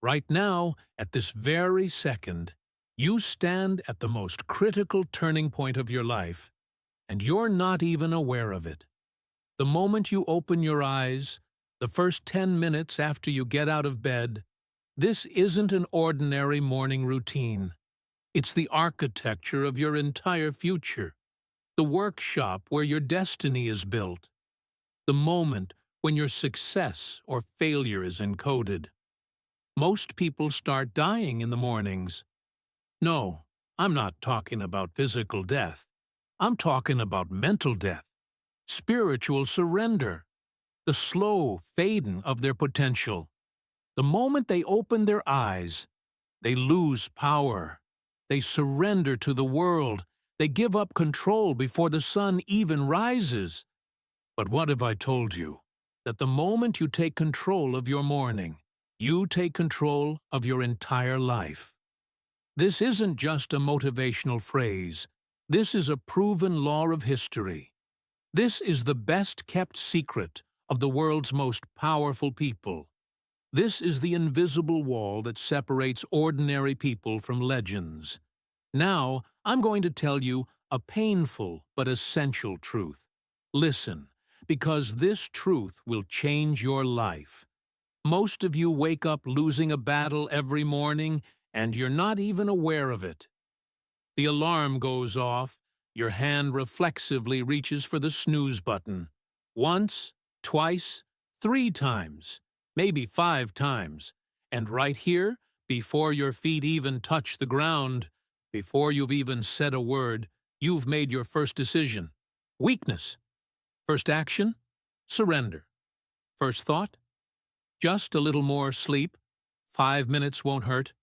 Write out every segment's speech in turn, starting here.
Right now, at this very second, you stand at the most critical turning point of your life, and you're not even aware of it. The moment you open your eyes, the first 10 minutes after you get out of bed, this isn't an ordinary morning routine. It's the architecture of your entire future, the workshop where your destiny is built, the moment when your success or failure is encoded. Most people start dying in the mornings. No, I'm not talking about physical death. I'm talking about mental death, spiritual surrender, the slow fading of their potential. The moment they open their eyes, they lose power. They surrender to the world. They give up control before the sun even rises. But what if I told you that the moment you take control of your morning, you take control of your entire life? This isn't just a motivational phrase. This is a proven law of history. This is the best-kept secret of the world's most powerful people. This is the invisible wall that separates ordinary people from legends. Now, I'm going to tell you a painful but essential truth. Listen, because this truth will change your life. Most of you wake up losing a battle every morning, and you're not even aware of it. The alarm goes off, your hand reflexively reaches for the snooze button. Once, twice, 3 times, maybe 5 times. And right here, before your feet even touch the ground, before you've even said a word, you've made your first decision. Weakness. First action? Surrender. First thought? Just a little more sleep. 5 minutes won't hurt.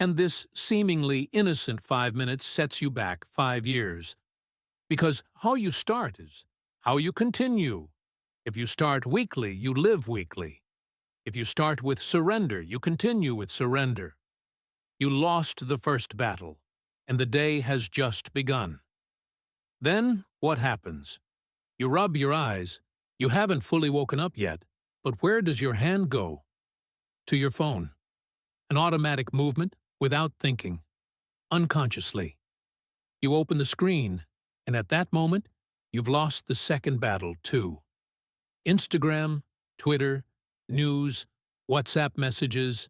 And this seemingly innocent 5 minutes sets you back 5 years. Because how you start is how you continue. If you start weakly, you live weakly. If you start with surrender, you continue with surrender. You lost the first battle, and the day has just begun. Then what happens? You rub your eyes. You haven't fully woken up yet, but where does your hand go? To your phone. An automatic movement without thinking, unconsciously. You open the screen, and at that moment, you've lost the second battle too. Instagram, Twitter, news, WhatsApp messages,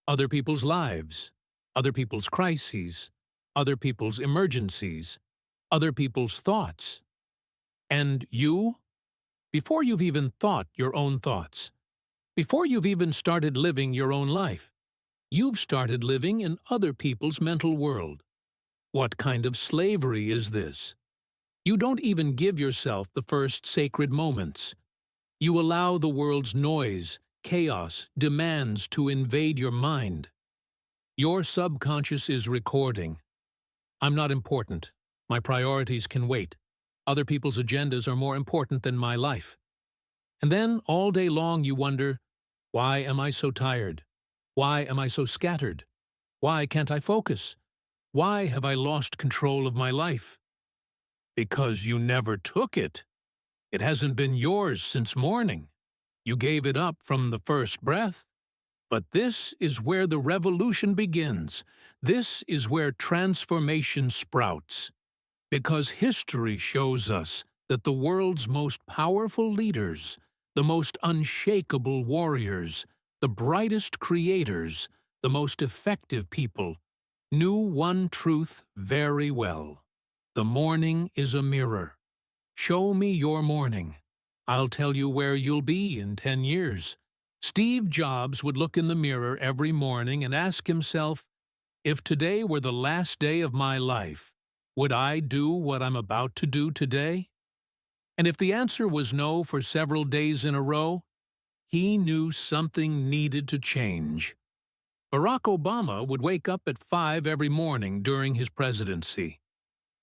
other people's lives, other people's crises, other people's emergencies, other people's thoughts. And you? Before you've even thought your own thoughts, before you've even started living your own life, you've started living in other people's mental world. What kind of slavery is this? You don't even give yourself the first sacred moments. You allow the world's noise, chaos, demands to invade your mind. Your subconscious is recording. I'm not important. My priorities can wait. Other people's agendas are more important than my life. And then all day long you wonder, why am I so tired? Why am I so scattered? Why can't I focus? Why have I lost control of my life? Because you never took it. It hasn't been yours since morning. You gave it up from the first breath. But this is where the revolution begins. This is where transformation sprouts. Because history shows us that the world's most powerful leaders, the most unshakable warriors, the brightest creators, the most effective people, knew one truth very well. The morning is a mirror. Show me your morning. I'll tell you where you'll be in 10 years. Steve Jobs would look in the mirror every morning and ask himself, if today were the last day of my life, would I do what I'm about to do today? And if the answer was no for several days in a row, he knew something needed to change. Barack Obama would wake up at 5 every morning during his presidency.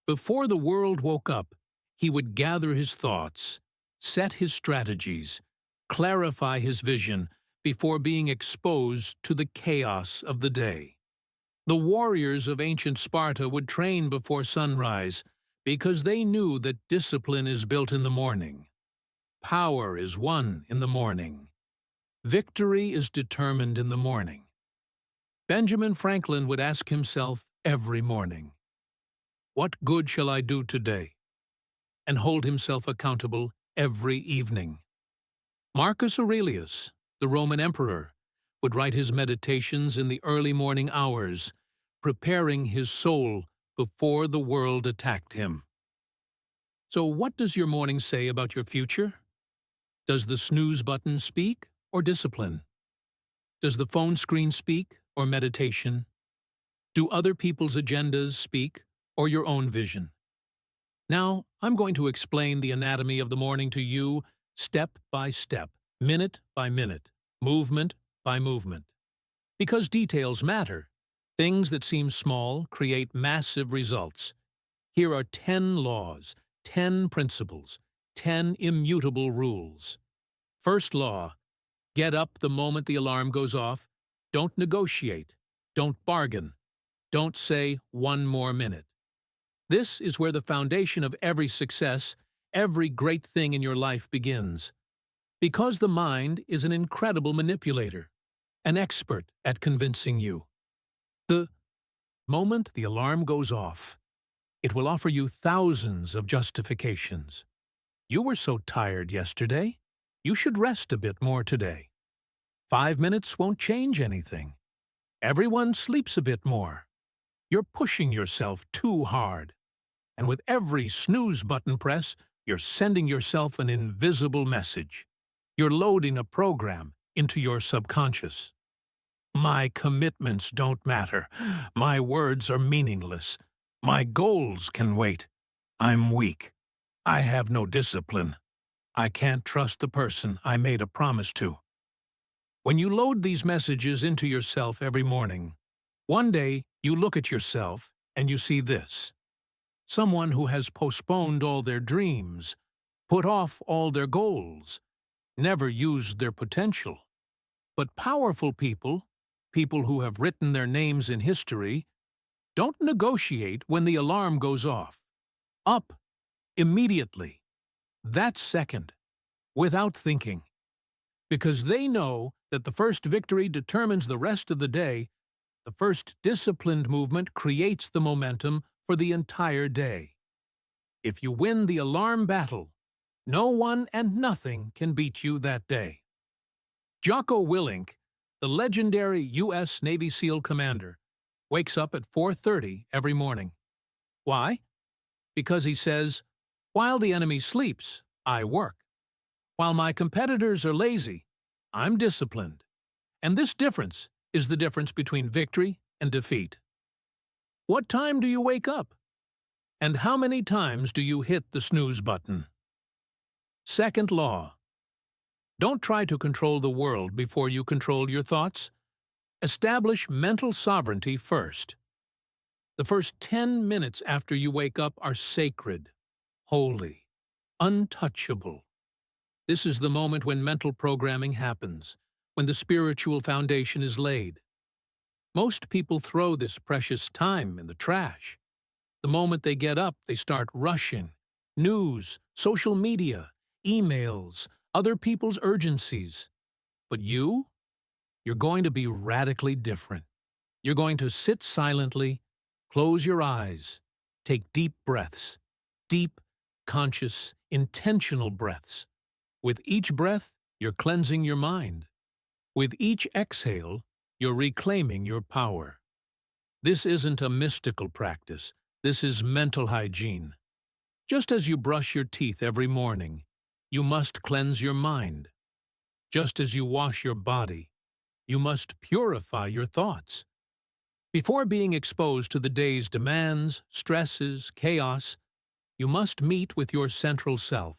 Before the world woke up, he would gather his thoughts, set his strategies, clarify his vision before being exposed to the chaos of the day. The warriors of ancient Sparta would train before sunrise because they knew that discipline is built in the morning. Power is won in the morning. Victory is determined in the morning. Benjamin Franklin would ask himself every morning, "What good shall I do today?" and hold himself accountable every evening. Marcus Aurelius, the Roman emperor, would write his meditations in the early morning hours, preparing his soul before the world attacked him. So what does your morning say about your future? Does the snooze button speak or discipline? Does the phone screen speak or meditation? Do other people's agendas speak or your own vision? Now, I'm going to explain the anatomy of the morning to you step by step, minute by minute, movement by movement. Because details matter. Things that seem small create massive results. Here are 10 laws, 10 principles, 10 immutable rules. First law: get up the moment the alarm goes off. Don't negotiate. Don't bargain. Don't say one more minute. This is where the foundation of every success, every great thing in your life begins. Because the mind is an incredible manipulator, an expert at convincing you. The moment the alarm goes off, it will offer you thousands of justifications. You were so tired yesterday. You should rest a bit more today. 5 minutes won't change anything. Everyone sleeps a bit more. You're pushing yourself too hard. And with every snooze button press, you're sending yourself an invisible message. You're loading a program into your subconscious. My commitments don't matter. My words are meaningless. My goals can wait. I'm weak. I have no discipline. I can't trust the person I made a promise to. When you load these messages into yourself every morning, one day you look at yourself and you see this. Someone who has postponed all their dreams, put off all their goals, never used their potential. But powerful people, people who have written their names in history, don't negotiate when the alarm goes off. Up, immediately, that second, without thinking. Because they know that the first victory determines the rest of the day, the first disciplined movement creates the momentum for the entire day. If you win the alarm battle, no one and nothing can beat you that day. Jocko Willink, the legendary U.S. Navy SEAL commander, wakes up at 4:30 every morning. Why? Because he says, "While the enemy sleeps, I work. While my competitors are lazy, I'm disciplined." And this difference is the difference between victory and defeat. What time do you wake up? And how many times do you hit the snooze button? Second law: don't try to control the world before you control your thoughts. Establish mental sovereignty first. The first 10 minutes after you wake up are sacred, holy, untouchable. This is the moment when mental programming happens, when the spiritual foundation is laid. Most people throw this precious time in the trash. The moment they get up, they start rushing. News, social media, emails, other people's urgencies. But you're going to be radically different. You're going to sit silently, close your eyes, take deep breaths, deep, conscious, intentional breaths. With each breath, you're cleansing your mind. With each exhale, you're reclaiming your power. This isn't a mystical practice. This is mental hygiene. Just as you brush your teeth every morning, you must cleanse your mind. Just as you wash your body, you must purify your thoughts. Before being exposed to the day's demands, stresses, chaos, you must meet with your central self.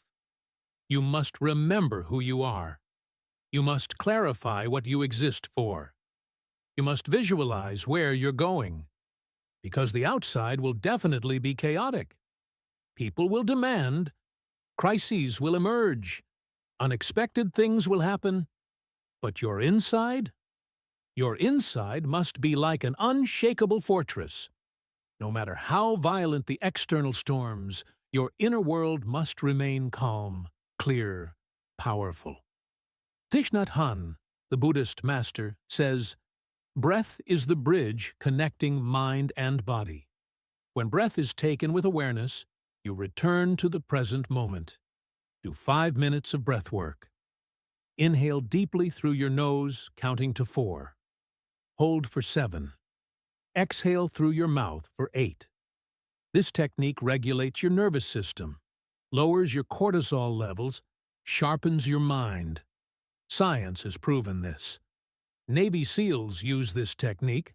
You must remember who you are. You must clarify what you exist for. You must visualize where you're going. Because the outside will definitely be chaotic. People will demand. Crises will emerge. Unexpected things will happen. But your inside must be like an unshakable fortress. No matter how violent the external storms, your inner world must remain calm, clear, powerful. Thich Nhat Hanh, the Buddhist master, says, "Breath is the bridge connecting mind and body. When breath is taken with awareness, you return to the present moment. Do 5 minutes of breath work. Inhale deeply through your nose, counting to 4. Hold for 7. Exhale through your mouth for 8. This technique regulates your nervous system, lowers your cortisol levels, sharpens your mind. Science has proven this. Navy SEALs use this technique.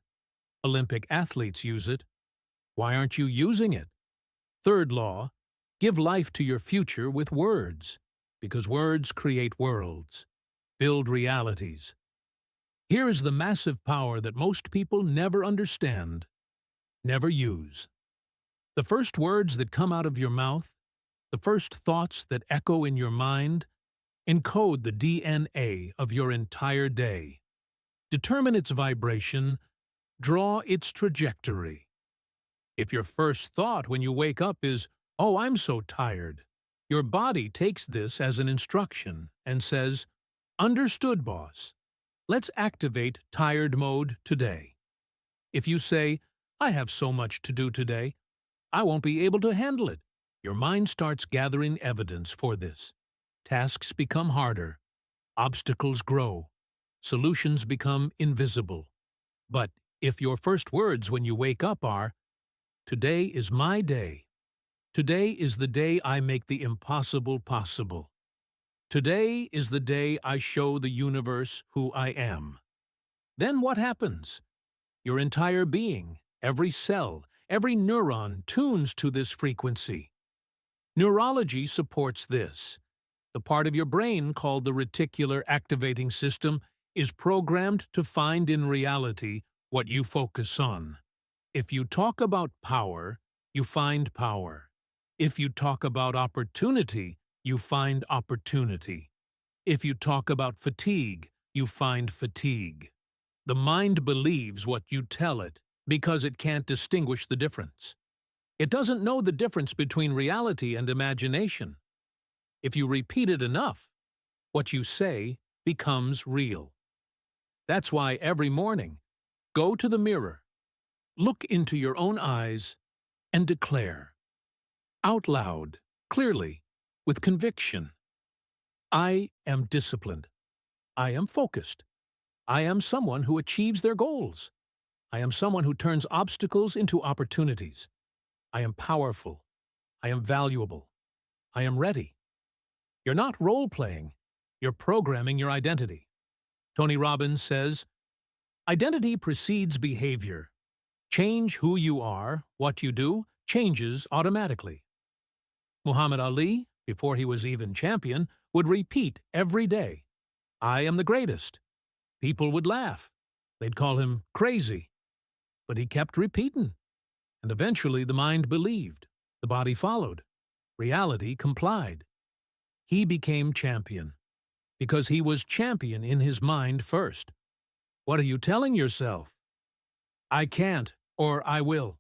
Olympic athletes use it. Why aren't you using it? Third law, give life to your future with words, because words create worlds, build realities. Here is the massive power that most people never understand, never use. The first words that come out of your mouth, the first thoughts that echo in your mind, encode the DNA of your entire day. Determine its vibration, draw its trajectory. If your first thought when you wake up is, "Oh, I'm so tired," your body takes this as an instruction and says, "Understood, boss. Let's activate tired mode today." If you say, "I have so much to do today, I won't be able to handle it," your mind starts gathering evidence for this. Tasks become harder, obstacles grow, solutions become invisible. But if your first words when you wake up are, "Today is my day. Today is the day I make the impossible possible. Today is the day I show the universe who I am," then what happens? Your entire being, every cell, every neuron tunes to this frequency. Neurology supports this. The part of your brain called the reticular activating system is programmed to find in reality what you focus on. If you talk about power, you find power. If you talk about opportunity, you find opportunity. If you talk about fatigue, you find fatigue. The mind believes what you tell it because it can't distinguish the difference. It doesn't know the difference between reality and imagination. If you repeat it enough, what you say becomes real. That's why every morning, go to the mirror, look into your own eyes, and declare, out loud, clearly, with conviction, "I am disciplined. I am focused. I am someone who achieves their goals. I am someone who turns obstacles into opportunities. I am powerful. I am valuable. I am ready." You're not role-playing. You're programming your identity. Tony Robbins says, "Identity precedes behavior. Change who you are, what you do, changes automatically." Muhammad Ali, before he was even champion, would repeat every day, "I am the greatest." People would laugh. They'd call him crazy. But he kept repeating. And eventually the mind believed. The body followed. Reality complied. He became champion. Because he was champion in his mind first. What are you telling yourself? "I can't," or "I will."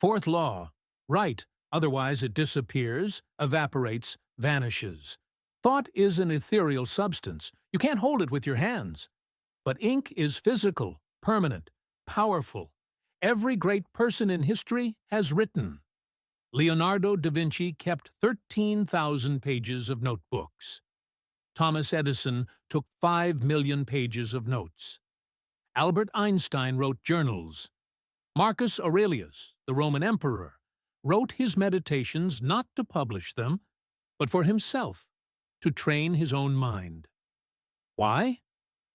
Fourth law, write, otherwise it disappears, evaporates, vanishes. Thought is an ethereal substance. You can't hold it with your hands. But ink is physical, permanent, powerful. Every great person in history has written. Leonardo da Vinci kept 13,000 pages of notebooks. Thomas Edison took 5 million pages of notes. Albert Einstein wrote journals. Marcus Aurelius, the Roman emperor, wrote his meditations not to publish them, but for himself, to train his own mind. Why?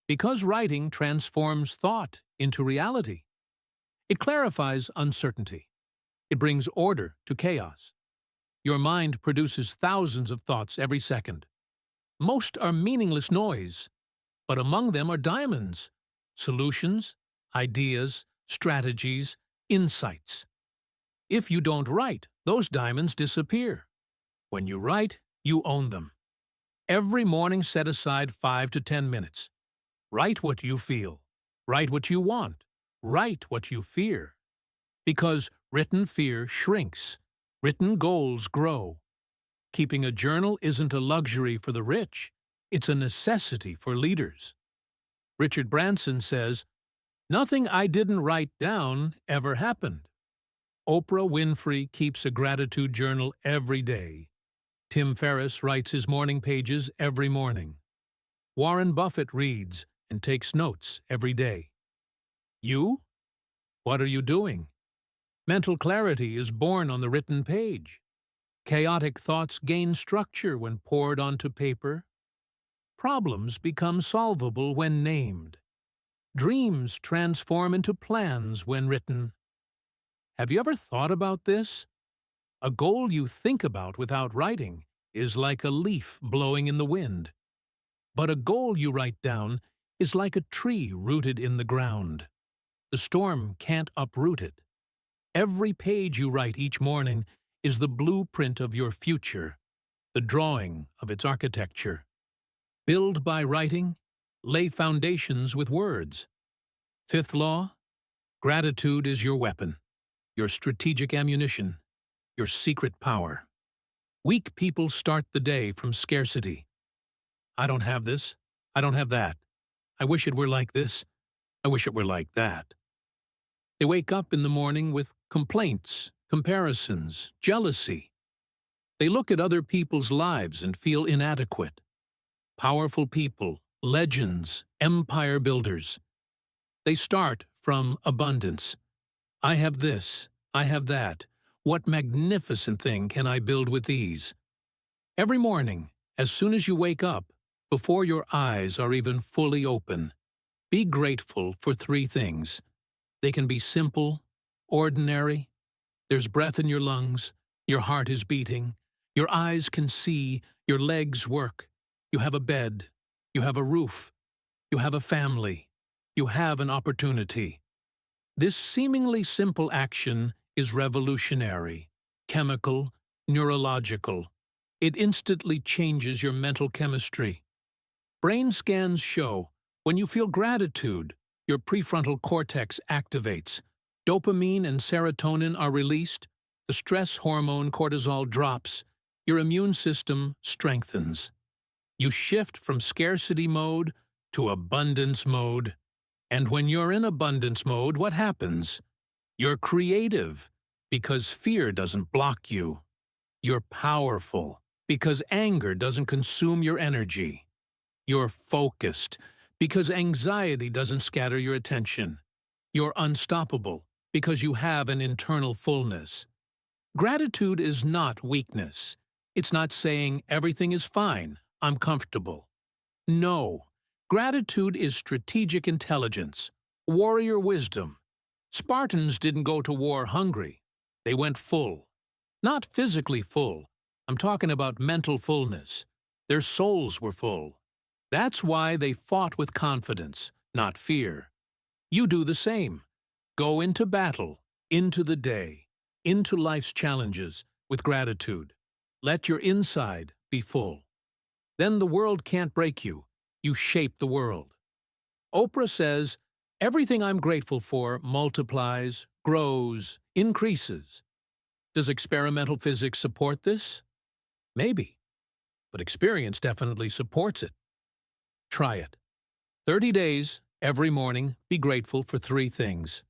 Because writing transforms thought into reality. It clarifies uncertainty. It brings order to chaos. Your mind produces thousands of thoughts every second. Most are meaningless noise, but among them are diamonds, solutions, ideas, strategies, insights. If you don't write, those diamonds disappear. When you write, you own them. Every morning set aside 5 to 10 minutes. Write what you feel. Write what you want. Write what you fear. Because written fear shrinks. Written goals grow. Keeping a journal isn't a luxury for the rich. It's a necessity for leaders. Richard Branson says, "Nothing I didn't write down ever happened." Oprah Winfrey keeps a gratitude journal every day. Tim Ferriss writes his morning pages every morning. Warren Buffett reads and takes notes every day. You? What are you doing? Mental clarity is born on the written page. Chaotic thoughts gain structure when poured onto paper. Problems become solvable when named. Dreams transform into plans when written. Have you ever thought about this? A goal you think about without writing is like a leaf blowing in the wind. But a goal you write down is like a tree rooted in the ground. The storm can't uproot it. Every page you write each morning is the blueprint of your future, the drawing of its architecture. Build by writing, lay foundations with words. Fifth law, gratitude is your weapon, your strategic ammunition, your secret power. Weak people start the day from scarcity. I don't have this. I don't have that. I wish it were like this. I wish it were like that. They wake up in the morning with complaints, comparisons, jealousy. They look at other people's lives and feel inadequate. Powerful people, legends, empire builders. They start from abundance. I have this. I have that. What magnificent thing can I build with these? Every morning, as soon as you wake up, before your eyes are even fully open, be grateful for three things. They can be simple, ordinary. There's breath in your lungs, your heart is beating, your eyes can see, your legs work. You have a bed, you have a roof, you have a family, you have an opportunity. This seemingly simple action is revolutionary, chemical, neurological. It instantly changes your mental chemistry. Brain scans show when you feel gratitude, your prefrontal cortex activates. Dopamine and serotonin are released. The stress hormone cortisol drops. Your immune system strengthens. You shift from scarcity mode to abundance mode. And when you're in abundance mode, what happens? You're creative because fear doesn't block you. You're powerful because anger doesn't consume your energy. You're focused because anxiety doesn't scatter your attention. You're unstoppable because you have an internal fullness. Gratitude is not weakness. It's not saying everything is fine, I'm comfortable. No, gratitude is strategic intelligence, warrior wisdom. Spartans didn't go to war hungry. They went full. Not physically full. I'm talking about mental fullness. Their souls were full. That's why they fought with confidence, not fear. You do the same. Go into battle, into the day, into life's challenges with gratitude. Let your inside be full. Then the world can't break you. You shape the world. Oprah says, "Everything I'm grateful for multiplies, grows, increases." Does experimental physics support this? Maybe. But experience definitely supports it. Try it. 30 days, every morning, be grateful for three things.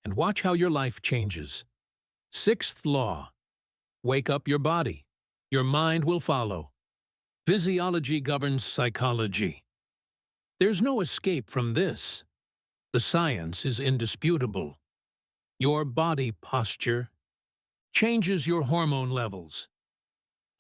And watch how your life changes. Sixth law. Wake up your body. Your mind will follow. Physiology governs psychology. There's no escape from this. The science is indisputable. Your body posture changes your hormone levels.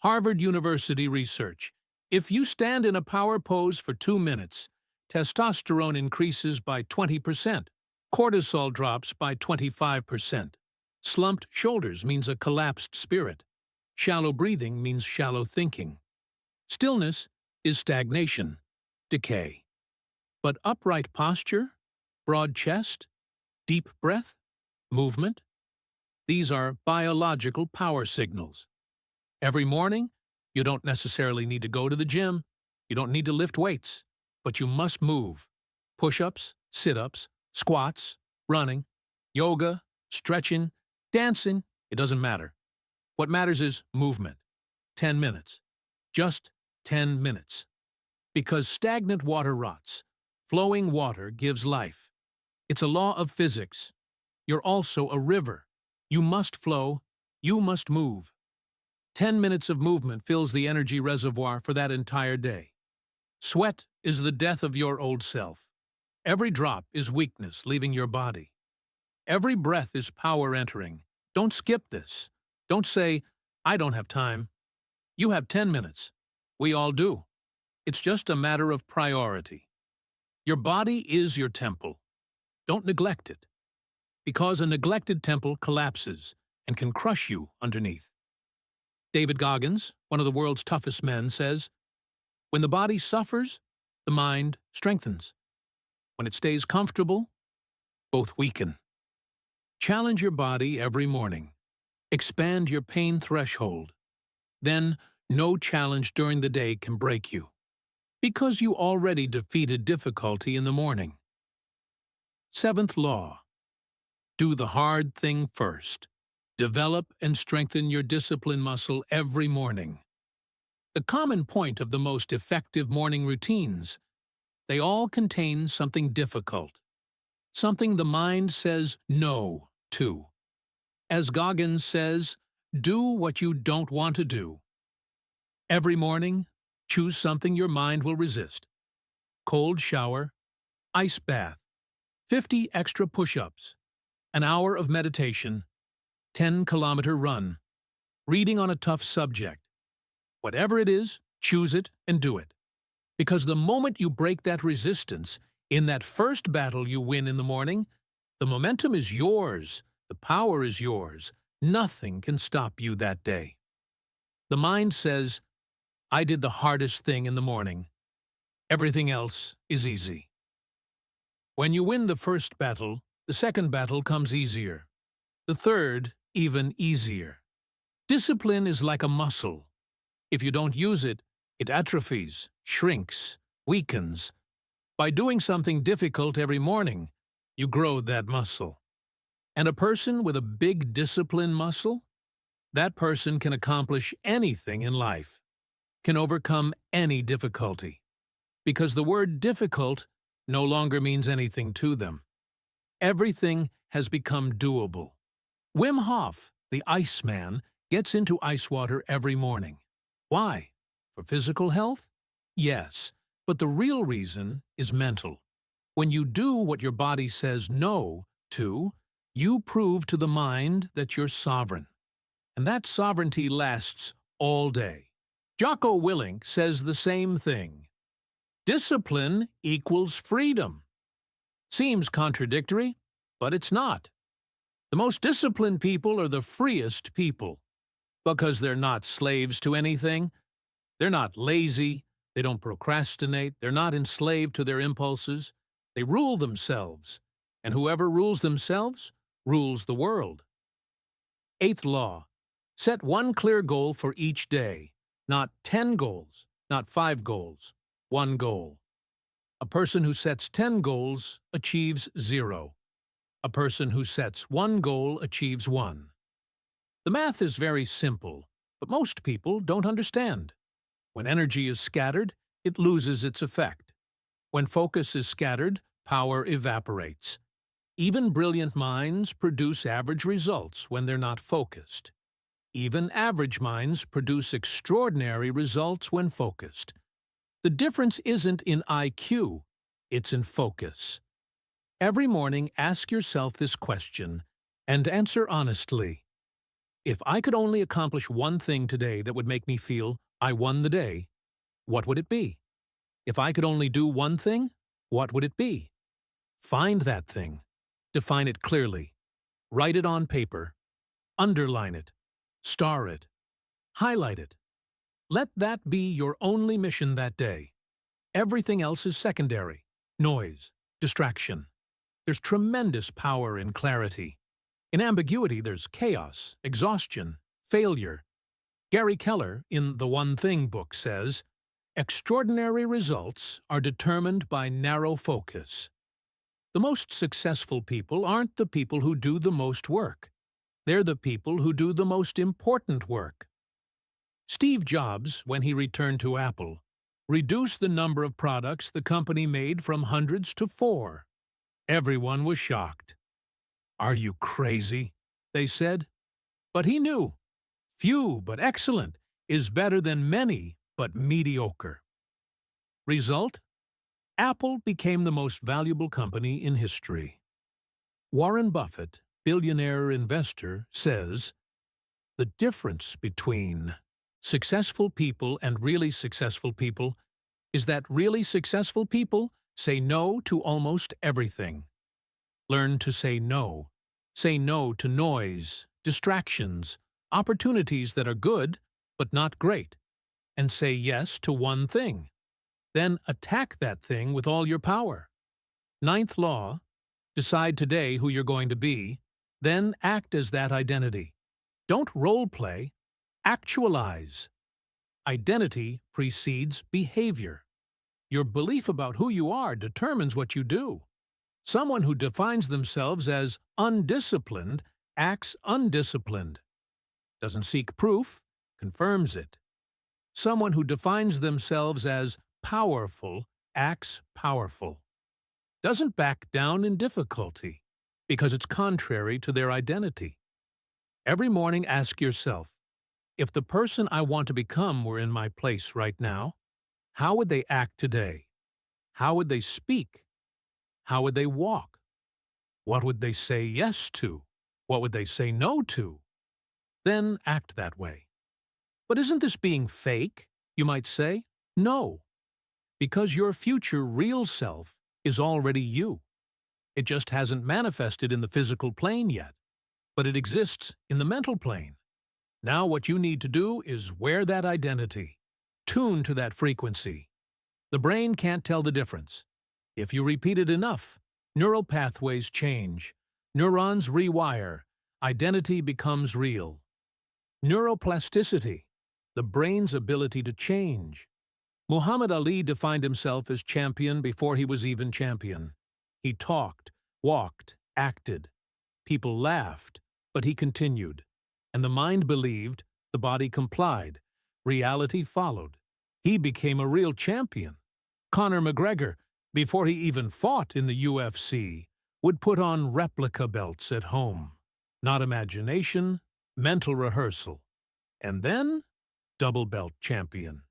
Harvard University research. If you stand in a power pose for 2 minutes, testosterone increases by 20%. Cortisol drops by 25%. Slumped shoulders means a collapsed spirit. Shallow breathing means shallow thinking. Stillness is stagnation, decay. But upright posture, broad chest, deep breath, movement, these are biological power signals. Every morning, you don't necessarily need to go to the gym. You don't need to lift weights, but you must move. Push-ups, sit-ups, squats, running, yoga, stretching, dancing, it doesn't matter. What matters is movement. 10 minutes. Just 10 minutes. Because stagnant water rots. Flowing water gives life. It's a law of physics. You're also a river. You must flow. You must move. 10 minutes of movement fills the energy reservoir for that entire day. Sweat is the death of your old self. Every drop is weakness leaving your body. Every breath is power entering. Don't skip this. Don't say, I don't have time. You have 10 minutes. We all do. It's just a matter of priority. Your body is your temple. Don't neglect it, because a neglected temple collapses and can crush you underneath. David Goggins, one of the world's toughest men, says, when the body suffers, the mind strengthens. When it stays comfortable, both weaken. Challenge your body every morning. Expand your pain threshold. Then, no challenge during the day can break you, because you already defeated difficulty in the morning. Seventh law. Do the hard thing first. Develop and strengthen your discipline muscle every morning. The common point of the most effective morning routines, they all contain something difficult, something the mind says no to. As Goggins says, do what you don't want to do. Every morning, choose something your mind will resist. Cold shower, ice bath, 50 extra push-ups, an hour of meditation, 10-kilometer run, reading on a tough subject. Whatever it is, choose it and do it. Because the moment you break that resistance, in that first battle you win in the morning, the momentum is yours, the power is yours. Nothing can stop you that day. The mind says, I did the hardest thing in the morning. Everything else is easy. When you win the first battle, the second battle comes easier. The third, even easier. Discipline is like a muscle. If you don't use it, it atrophies, shrinks, weakens. By doing something difficult every morning, you grow that muscle. And a person with a big discipline muscle, that person can accomplish anything in life, can overcome any difficulty. Because the word difficult no longer means anything to them. Everything has become doable. Wim Hof, the Iceman, gets into ice water every morning. Why? For physical health? Yes, but the real reason is mental. When you do what your body says no to, you prove to the mind that you're sovereign. And that sovereignty lasts all day. Jocko Willink says the same thing. Discipline equals freedom. Seems contradictory, but it's not. The most disciplined people are the freest people, because they're not slaves to anything. They're not lazy. They don't procrastinate. They're not enslaved to their impulses. They rule themselves, and whoever rules themselves rules the world. Eighth law. Set one clear goal for each day, not 10 goals, not 5 goals, one goal. A person who sets 10 goals achieves 0. A person who sets one goal achieves 1. The math is very simple, but most people don't understand. When energy is scattered, it loses its effect. When focus is scattered, power evaporates. Even brilliant minds produce average results when they're not focused. Even average minds produce extraordinary results when focused. The difference isn't in IQ, it's in focus. Every morning, ask yourself this question and answer honestly. If I could only accomplish one thing today that would make me feel I won the day, what would it be? If I could only do one thing, what would it be? Find that thing. Define it clearly. Write it on paper. Underline it. Star it. Highlight it. Let that be your only mission that day. Everything else is secondary. Noise. Distraction. There's tremendous power in clarity. In ambiguity, there's chaos, exhaustion, failure. Gary Keller, in the One Thing book, says, extraordinary results are determined by narrow focus. The most successful people aren't the people who do the most work. They're the people who do the most important work. Steve Jobs, when he returned to Apple, reduce the number of products the company made from hundreds to 4. Everyone was shocked. "Are you crazy?" they said. But he knew. Few but excellent is better than many but mediocre. Result? Apple became the most valuable company in history. Warren Buffett, billionaire investor, says, "The difference between successful people and really successful people is that really successful people say no to almost everything. Learn to say no. Say no to noise, distractions, opportunities that are good but not great, and say yes to one thing. Then attack that thing with all your power. Ninth law, decide today who you're going to be, then act as that identity. Don't role play, actualize. Identity precedes behavior. Your belief about who you are determines what you do. Someone who defines themselves as undisciplined acts undisciplined. Doesn't seek proof, confirms it. Someone who defines themselves as powerful acts powerful. Doesn't back down in difficulty, because it's contrary to their identity. Every morning ask yourself, if the person I want to become were in my place right now, how would they act today? How would they speak? How would they walk? What would they say yes to? What would they say no to? Then act that way. But isn't this being fake, you might say? No, because your future real self is already you. It just hasn't manifested in the physical plane yet, but it exists in the mental plane. Now what you need to do is wear that identity. Tune to that frequency. The brain can't tell the difference. If you repeat it enough, neural pathways change. Neurons rewire. Identity becomes real. Neuroplasticity, the brain's ability to change. Muhammad Ali defined himself as champion before he was even champion. He talked, walked, acted. People laughed, but he continued. And the mind believed, the body complied. Reality followed. He became a real champion. Conor McGregor, before he even fought in the UFC, would put on replica belts at home. Not imagination, mental rehearsal. And then, double belt champion.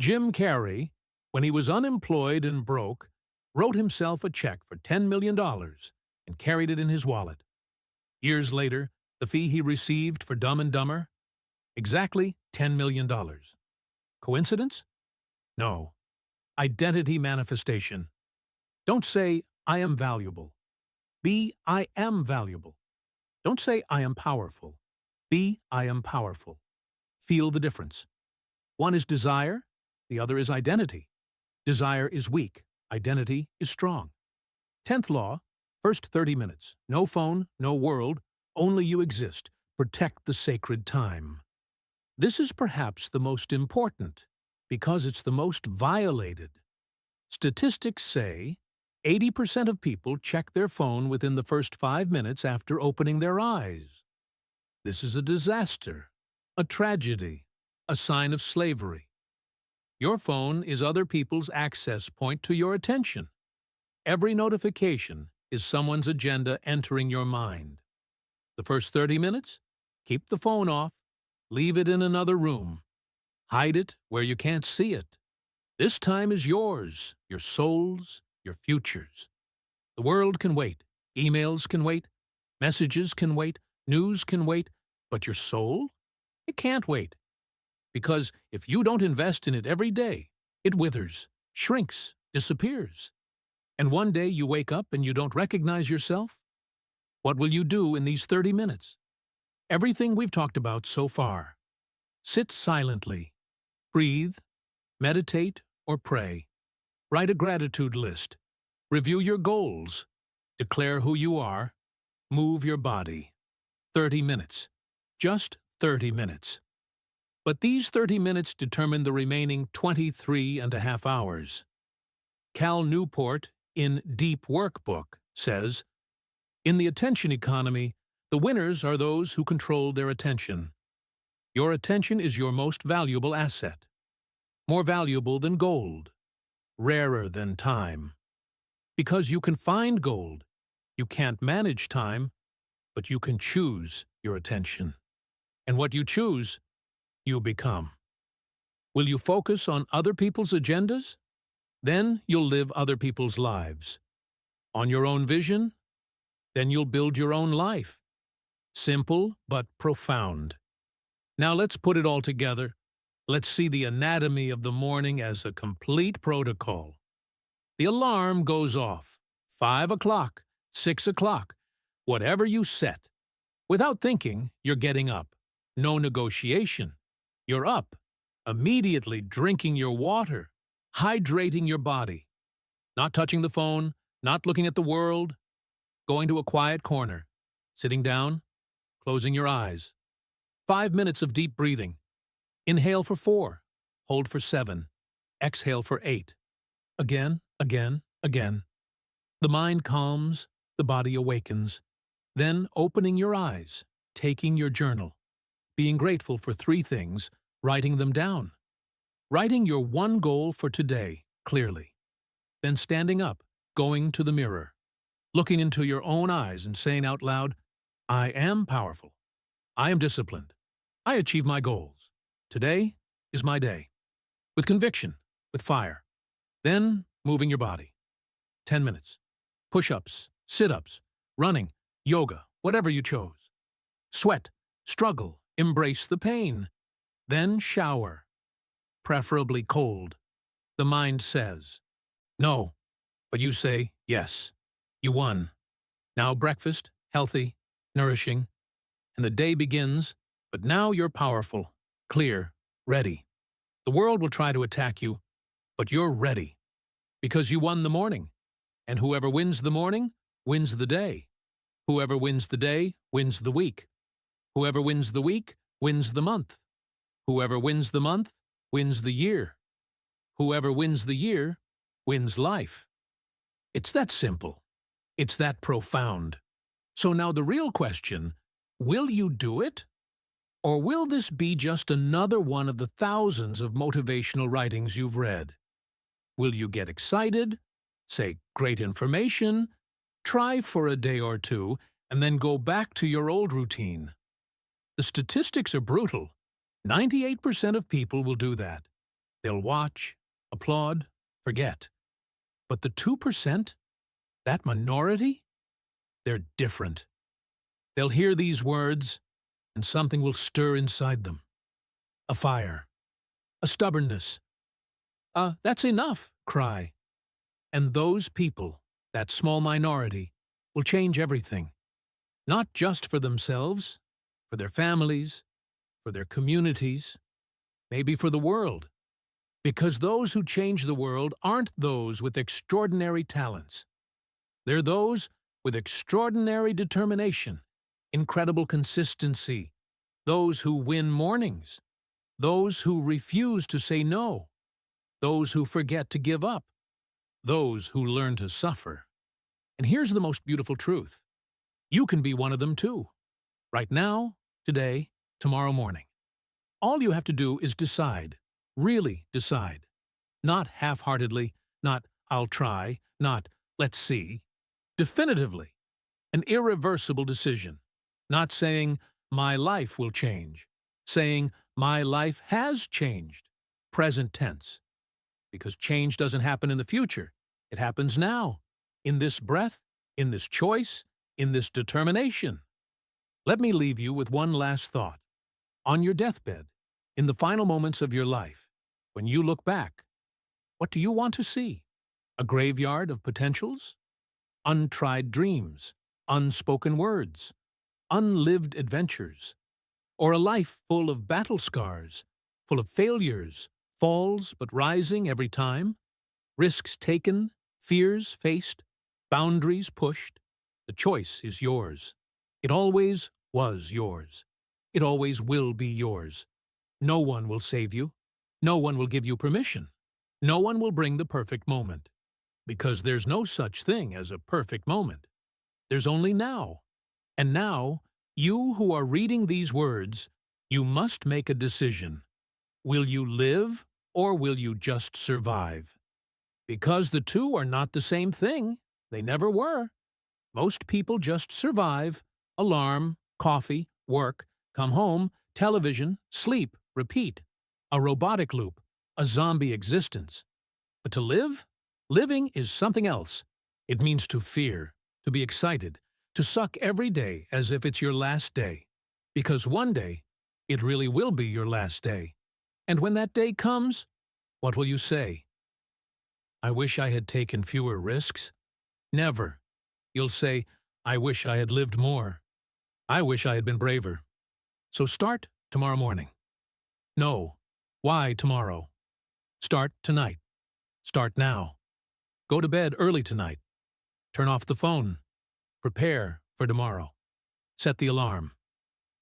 Jim Carrey, when he was unemployed and broke, wrote himself a check for $10 million and carried it in his wallet. Years later, the fee he received for Dumb and Dumber? Exactly $10 million. Coincidence? No. Identity manifestation. Don't say, I am valuable. Be, I am valuable. Don't say, I am powerful. Be, I am powerful. Feel the difference. One is desire, the other is identity. Desire is weak, identity is strong. 10th law, first 30 minutes. No phone, no world, only you exist. Protect the sacred time. This is perhaps the most important, because it's the most violated. Statistics say 80% of people check their phone within the first 5 minutes after opening their eyes. This is a disaster, a tragedy, a sign of slavery. Your phone is other people's access point to your attention. Every notification is someone's agenda entering your mind. The first 30 minutes? Keep the phone off. Leave it in another room. Hide it where you can't see it. This time is yours, your soul's, your future's. The world can wait. Emails can wait. Messages can wait. News can wait. But your soul? It can't wait. Because if you don't invest in it every day, it withers, shrinks, disappears. And one day you wake up and you don't recognize yourself? What will you do in these 30 minutes? Everything we've talked about so far. Sit silently. Breathe. Meditate or pray. Write a gratitude list. Review your goals. Declare who you are. Move your body. 30 minutes. Just 30 minutes. But these 30 minutes determine the remaining 23 and a half hours. Cal Newport, in Deep Workbook, says, in the attention economy, the winners are those who control their attention. Your attention is your most valuable asset. more valuable than gold, rarer than time. Because you can find gold, you can't manage time, but you can choose your attention. And what you choose, you become. Will you focus on other people's agendas? Then you'll live other people's lives. On your own vision? Then you'll build your own life. Simple but profound. Now let's put it all together. Let's see the anatomy of the morning as a complete protocol. The alarm goes off. 5 o'clock, 6 o'clock, whatever you set. Without thinking, you're getting up. No negotiation. You're up, immediately drinking your water, hydrating your body. Not touching the phone, not looking at the world, going to a quiet corner, sitting down, closing your eyes. 5 minutes of deep breathing. Inhale for 4, hold for 7, exhale for 8. Again, again, again. The mind calms, the body awakens. Then opening your eyes, taking your journal, being grateful for 3 things, writing them down. Writing your one goal for today, clearly. Then standing up, going to the mirror, looking into your own eyes and saying out loud, I am powerful. I am disciplined. I achieve my goals. Today is my day. With conviction, with fire. Then moving your body. 10 minutes. Push-ups, sit-ups, running, yoga, whatever you chose. Sweat, struggle, embrace the pain. Then shower. Preferably cold. The mind says, no, but you say, yes. You won. Now breakfast, healthy, nourishing, and the day begins, but now you're powerful, clear, ready. The world will try to attack you, but you're ready. Because you won the morning, and whoever wins the morning wins the day. Whoever wins the day wins the week. Whoever wins the week wins the month. Whoever wins the month wins the year. Whoever wins the year wins life. It's that simple. It's that profound. So now the real question, will you do it? Or will this be just another one of the thousands of motivational writings you've read? Will you get excited, say great information, try for a day or two, and then go back to your old routine? The statistics are brutal. 98% of people will do that. They'll watch, applaud, forget. But the 2%, that minority, they're different. They'll hear these words, and something will stir inside them. A fire, a stubbornness. That's enough, cry. And those people, that small minority, will change everything. Not just for themselves, for their families, for their communities, maybe for the world. Because those who change the world aren't those with extraordinary talents. They're those with extraordinary determination, incredible consistency, those who win mornings, those who refuse to say no, those who forget to give up, those who learn to suffer. And here's the most beautiful truth. You can be one of them too. Right now, today, tomorrow morning. All you have to do is decide, really decide. Not half-heartedly, not I'll try, not let's see. Definitively, an irreversible decision. Not saying my life will change, saying my life has changed. Present tense. Because change doesn't happen in the future. It happens now, in this breath, in this choice, in this determination. Let me leave you with one last thought. On your deathbed, in the final moments of your life, when you look back, what do you want to see? A graveyard of potentials? Untried dreams, unspoken words, unlived adventures, or a life full of battle scars, full of failures, falls but rising every time, risks taken, fears faced, boundaries pushed? The choice is yours. It always was yours. It always will be yours. No one will save you. No one will give you permission. No one will bring the perfect moment. Because there's no such thing as a perfect moment. There's only now. And now, you who are reading these words, you must make a decision. Will you live or will you just survive? Because the two are not the same thing. They never were. Most people just survive. Alarm, coffee, work, come home, television, sleep, repeat. A robotic loop, a zombie existence. But to live? Living is something else. It means to fear, to be excited, to suck every day as if it's your last day. Because one day, it really will be your last day. And when that day comes, what will you say? I wish I had taken fewer risks? Never. You'll say, I wish I had lived more. I wish I had been braver. So start tomorrow morning. No. Why tomorrow? Start tonight. Start now. Go to bed early tonight. Turn off the phone. Prepare for tomorrow. Set the alarm.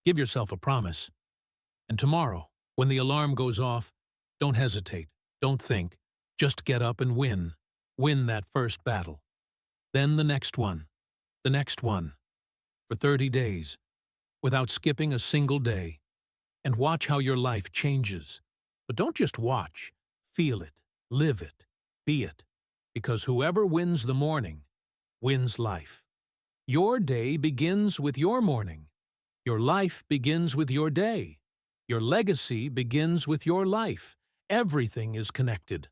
Give yourself a promise. And tomorrow, when the alarm goes off, don't hesitate. Don't think. Just get up and win. Win that first battle. Then the next one. The next one. For 30 days. Without skipping a single day. And watch how your life changes. But don't just watch. Feel it. Live it. Be it. Because whoever wins the morning wins life. Your day begins with your morning. Your life begins with your day. Your legacy begins with your life. Everything is connected.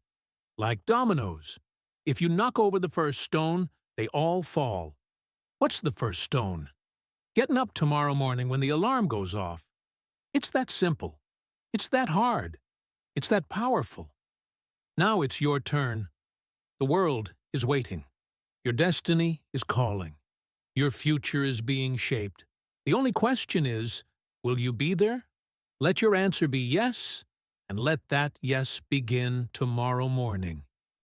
Like dominoes. If you knock over the first stone, they all fall. What's the first stone? Getting up tomorrow morning when the alarm goes off. It's that simple. It's that hard. It's that powerful. Now it's your turn. The world is waiting. Your destiny is calling. Your future is being shaped. The only question is, will you be there? Let your answer be yes, and let that yes begin tomorrow morning.